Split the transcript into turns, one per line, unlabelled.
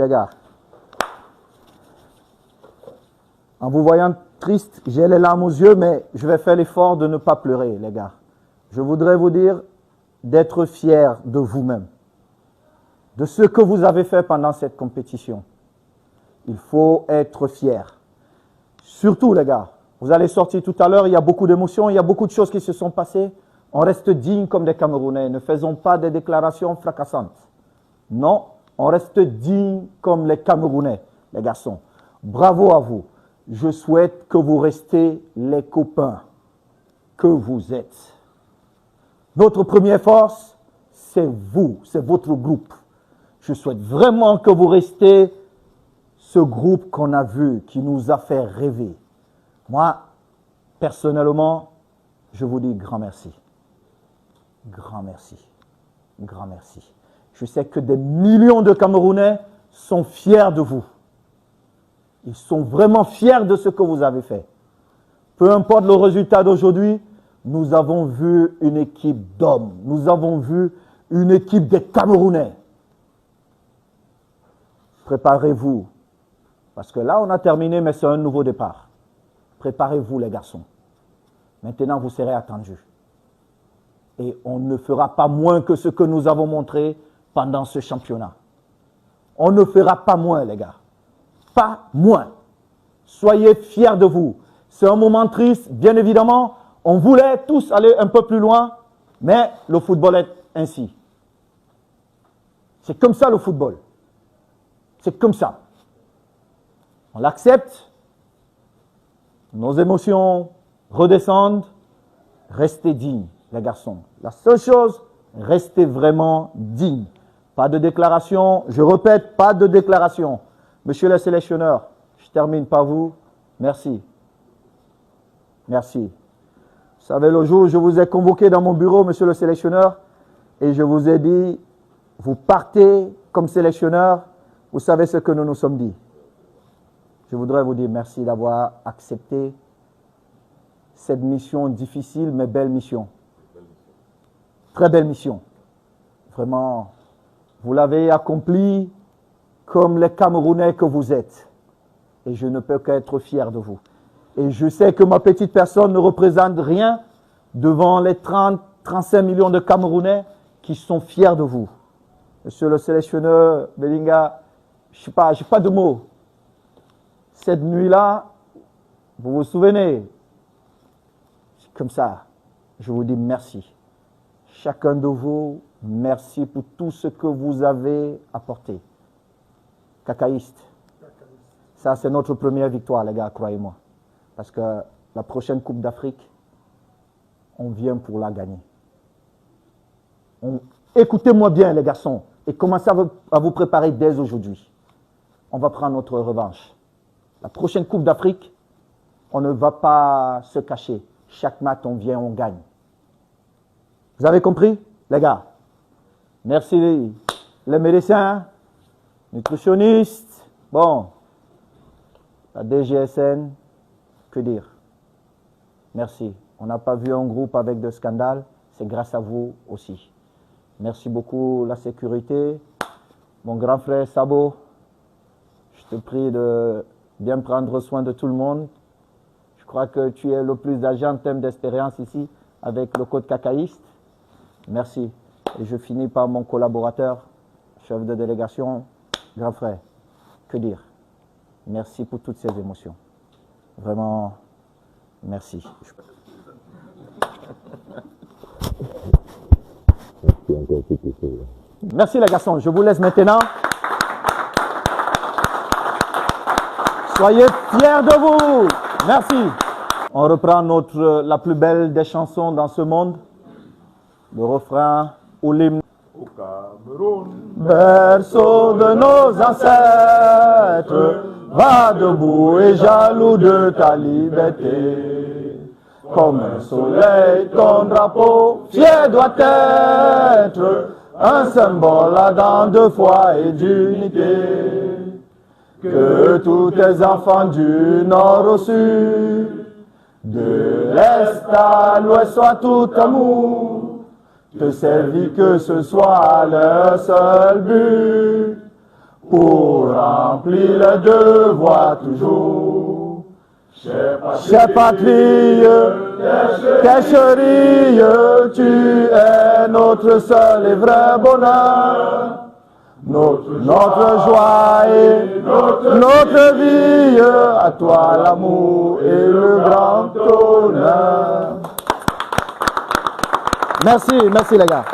les gars. En vous voyant triste, j'ai les larmes aux yeux, mais je vais faire l'effort de ne pas pleurer, les gars. Je voudrais vous dire d'être fiers de vous-même, de ce que vous avez fait pendant cette compétition. Il faut être fier. Surtout, les gars, vous allez sortir tout à l'heure, il y a beaucoup d'émotions, il y a beaucoup de choses qui se sont passées. On reste dignes comme des Camerounais, ne faisons pas des déclarations fracassantes. Non, on reste dignes comme les Camerounais, les garçons. Bravo à vous. Je souhaite que vous restiez les copains que vous êtes. Notre première force, c'est vous, c'est votre groupe. Je souhaite vraiment que vous restiez ce groupe qu'on a vu, qui nous a fait rêver. Moi, personnellement, je vous dis grand merci. Grand merci. Grand merci. Je sais que des millions de Camerounais sont fiers de vous. Ils sont vraiment fiers de ce que vous avez fait. Peu importe le résultat d'aujourd'hui, nous avons vu une équipe d'hommes. Nous avons vu une équipe des Camerounais. Préparez-vous. Parce que là, on a terminé, mais c'est un nouveau départ. Préparez-vous, les garçons. Maintenant, vous serez attendus. Et on ne fera pas moins que ce que nous avons montré pendant ce championnat. On ne fera pas moins, les gars. Pas moins. Soyez fiers de vous. C'est un moment triste, bien évidemment. On voulait tous aller un peu plus loin, mais le football est ainsi. C'est comme ça le football. C'est comme ça. On l'accepte. Nos émotions redescendent. Restez dignes, les garçons. La seule chose, restez vraiment dignes. Pas de déclaration. Je répète, pas de déclaration. Monsieur le sélectionneur, je termine par vous. Merci. Merci. Vous savez, le jour où je vous ai convoqué dans mon bureau, monsieur le sélectionneur, et je vous ai dit, vous partez comme sélectionneur, vous savez ce que nous nous sommes dit. Je voudrais vous dire merci d'avoir accepté cette mission difficile, mais belle mission. Très belle mission. Vraiment, vous l'avez accomplie comme les Camerounais que vous êtes. Et je ne peux qu'être fier de vous. Et je sais que ma petite personne ne représente rien devant les 35 millions de Camerounais qui sont fiers de vous. Monsieur le sélectionneur Belinga, je n'ai pas de mots. Cette nuit-là, vous vous souvenez, comme ça, je vous dis merci. Chacun de vous, merci pour tout ce que vous avez apporté. Cacaïste. Ça, c'est notre première victoire, les gars, croyez-moi. Parce que la prochaine Coupe d'Afrique, on vient pour la gagner. Écoutez-moi bien, les garçons, et commencez à vous préparer dès aujourd'hui. On va prendre notre revanche. La prochaine Coupe d'Afrique, on ne va pas se cacher. Chaque match, on vient, on gagne. Vous avez compris, les gars? Merci les médecins, nutritionnistes, bon, la DGSN, que dire? Merci. On n'a pas vu un groupe avec de scandales, c'est grâce à vous aussi. Merci beaucoup la sécurité. Mon grand frère Sabo, je te prie de bien prendre soin de tout le monde. Je crois que tu es le plus âgé en termes d'expérience ici avec le code cacaïste. Merci. Et je finis par mon collaborateur, chef de délégation, grand frère. Que dire? Merci pour toutes ces émotions. Vraiment, merci. Merci les garçons. Je vous laisse maintenant. Soyez fiers de vous. Merci. On reprend la plus belle des chansons dans ce monde. Le refrain ou l'hymne.
Au Cameroun,
Berceau de nos ancêtres, va debout et jaloux de ta liberté. Comme un soleil, ton drapeau fier doit être un symbole ardent de foi et d'unité. Que tous tes enfants du nord au sud, de l'est à l'ouest soient tout amour, te servir que ce soit leur seul but, pour remplis le devoir toujours. Chère patrie, quelle chérie, tu es notre seul et vrai bonheur. Notre joie et notre vie, à toi l'amour et le grand honneur. Merci les gars.